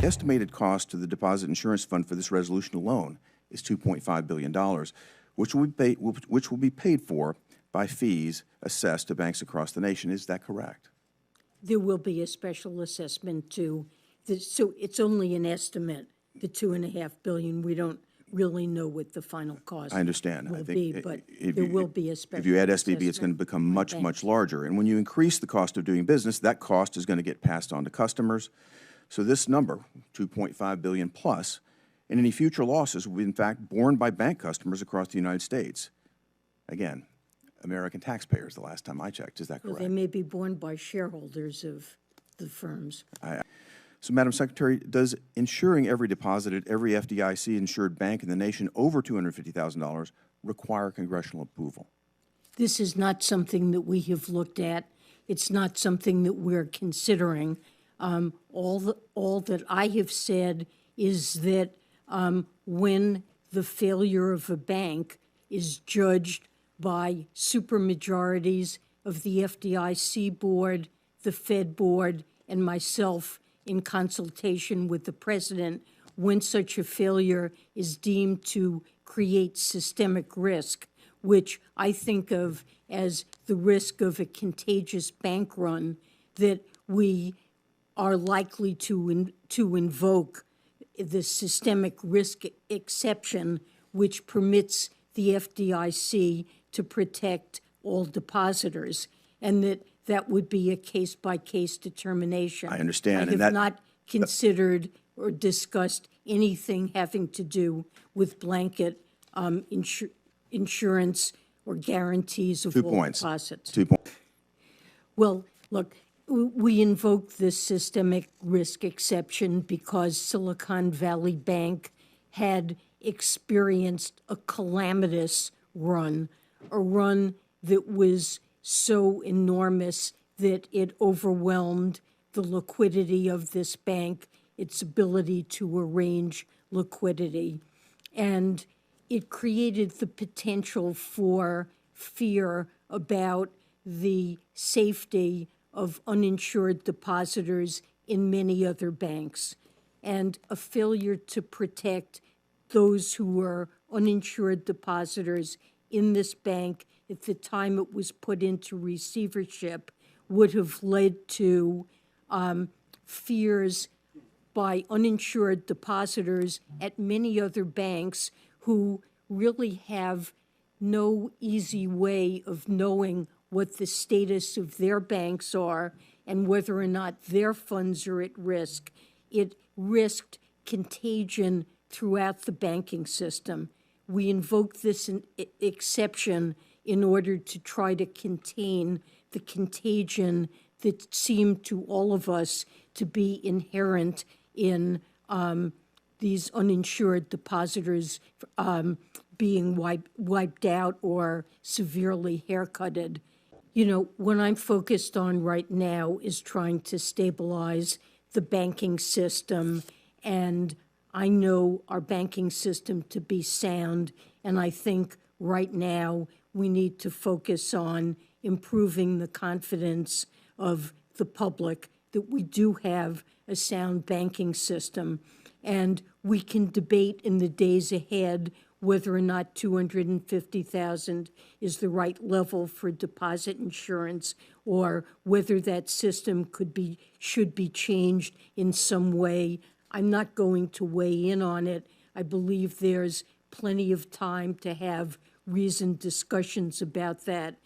estimated cost to the Deposit Insurance Fund for this resolution alone is $2.5 billion, which will be paid for by fees assessed to banks across the nation. Is that correct? There will be a special assessment to, so it's only an estimate, the $2.5 billion. We don't really know what the final cost I understand. will I think be, but there will be a special If you add SDB, assessment it's going to become much, banks. much larger. And when you increase the cost of doing business, that cost is going to get passed on to customers. So this number, $2.5 billion plus, and any future losses will be in fact borne by bank customers across the United States. Again, American taxpayers, the last time I checked. Is that correct? Well, they may be borne by shareholders of the firms. So, Madam Secretary, does insuring every deposit at every FDIC-insured bank in the nation over $250,000 require congressional approval? This is not something that we have looked at. It's not something that we're considering. All that I have said is that when the failure of a bank is judged by supermajorities of the FDIC board, the Fed board, and myself in consultation with the president, when such a failure is deemed to create systemic risk, which I think of as the risk of a contagious bank run, that we are likely to invoke the systemic risk exception, which permits the FDIC to protect all depositors, and that would be a case-by-case determination. I understand. I have not considered or discussed anything having to do with blanket insurance or guarantees of all deposits. 2 points. Well, look, we invoke this systemic risk exception because Silicon Valley Bank had experienced a calamitous run, a run that was so enormous that it overwhelmed the liquidity of this bank, its ability to arrange liquidity. And it created the potential for fear about the safety of uninsured depositors in many other banks, and a failure to protect those who were uninsured depositors in this bank at the time it was put into receivership would have led to fears by uninsured depositors at many other banks who really have no easy way of knowing what the status of their banks are and whether or not their funds are at risk. It risked contagion throughout the banking system. We invoke this exception in order to try to contain the contagion that seemed to all of us to be inherent in these uninsured depositors being wiped out or severely haircutted. You know, what I'm focused on right now is trying to stabilize the banking system, and I know our banking system to be sound, and I think right now we need to focus on improving the confidence of the public that we do have a sound banking system. And we can debate in the days ahead whether or not $250,000 is the right level for deposit insurance, or whether that system should be changed in some way. I'm not going to weigh in on it. I believe there's plenty of time to have reasoned discussions about that.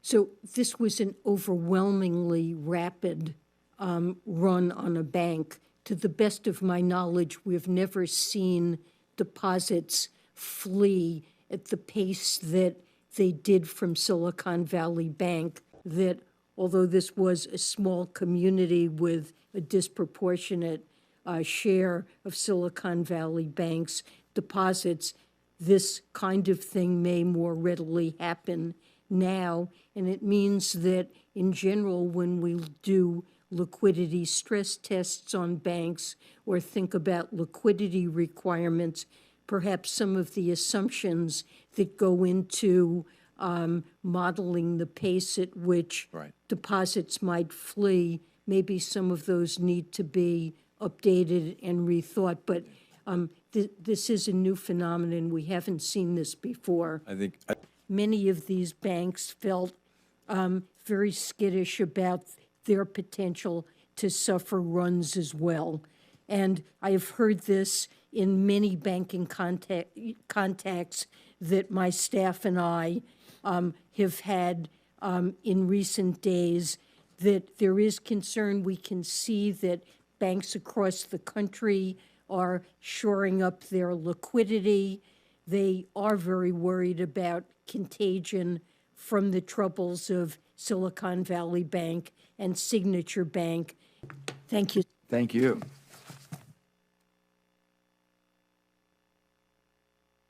So this was an overwhelmingly rapid run on a bank. To the best of my knowledge, we've never seen deposits flee at the pace that they did from Silicon Valley Bank, that although this was a small community with a disproportionate share of Silicon Valley Bank's deposits, this kind of thing may more readily happen now. And it means that, in general, when we do liquidity stress tests on banks or think about liquidity requirements, perhaps some of the assumptions that go into modeling the pace at which deposits might flee, maybe some of those need to be updated and rethought. But this is a new phenomenon. We haven't seen this before. I think, Many of these banks felt very skittish about their potential to suffer runs as well. And I have heard this in many banking contacts that my staff and I have had in recent days, that there is concern. We can see that banks across the country are shoring up their liquidity. They are very worried about contagion from the troubles of Silicon Valley Bank and Signature Bank. Thank you. Thank you.